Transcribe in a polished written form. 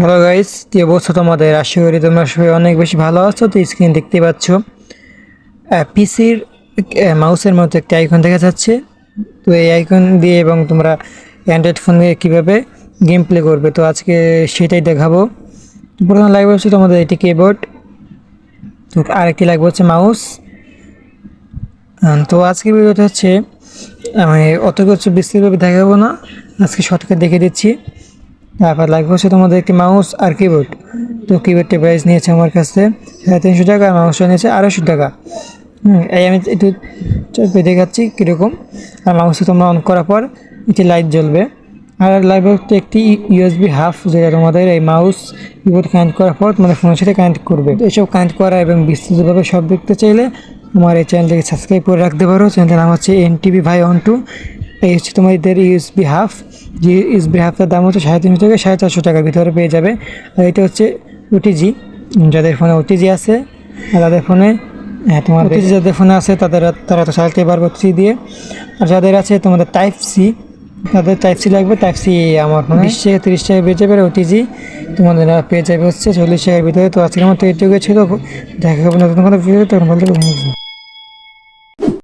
Hello guys, কি অবস্থা তোমাদের? আশা করি তোমরা সবাই অনেক বেশি ভালো আছো। তো স্ক্রিন দেখতে পাচ্ছ, পিসির মাউসের মতো একটা আইকন দেখা যাচ্ছে। তো এই আইকন দিয়ে এবং তোমরা অ্যান্ড্রয়েড ফোন দিয়ে কীভাবে গেম প্লে করবে, তো আজকে সেটাই দেখাবো। প্রথমে লাগবে হচ্ছে তোমাদের এটি কিবোর্ড, তো আরেকটি লাগবে হচ্ছে মাউস। তো আজকে ভিডিওটা হচ্ছে আমি অত কিছু বিস্তারিতভাবে দেখাবো না, আজকে শর্টকাট দেখে দিচ্ছি। তারপর লাগবে হচ্ছে তোমাদের একটি মাউস আর কিবোর্ড। তো কিবোর্ডটির প্রাইস নিয়েছে আমার কাছে 350 টাকা, আর মাউসটা নিয়েছে 250 টাকা। এই আমি একটু দেখাচ্ছি কীরকম। আর মাউসে তোমরা অন করার পর একটি লাইট জ্বলবে, আর লাগবে হচ্ছে একটি ইউএসবি হাফ, যেটা তোমাদের এই মাউস কিবোর্ড কানেক্ট করার পর তোমাদের ফোনের সাথে কানেক্ট করবে। এসব কানেক্ট করা এবং বিস্তারিতভাবে সব দেখতে চাইলে আমার এই চ্যানেলটিকে সাবস্ক্রাইব করে রাখতে পারো। চ্যানেলটার নাম হচ্ছে এনটিভি ভাই অন টু। এই হচ্ছে তোমাদের ইউএসবি হাফ, যে ইউএসবি হাফটার দাম হচ্ছে 350 থেকে 450 টাকার ভিতরে পেয়ে যাবে। আর এটা হচ্ছে ওটিজি, যাদের ফোনে ওটিজি আছে, আর যাদের ফোনে তোমাদের ওটিজি যাদের ফোনে আছে তারা তো চালাতে পারবে ওটিজি দিয়ে। আর যাদের আছে তোমাদের টাইপ সি, তাদের টাইপ সি লাগবে। টাইপ সি আমার ফোনে 20 থেকে 30 টাকা পেয়ে যাবে। ওটিজি তোমাদের পেয়ে যাবে হচ্ছে 40 টাকার ভিতরে। তো আজকের মতো এটুকু ছিল, দেখা হবে নতুন কোনো ভিডিও, তখন বলতে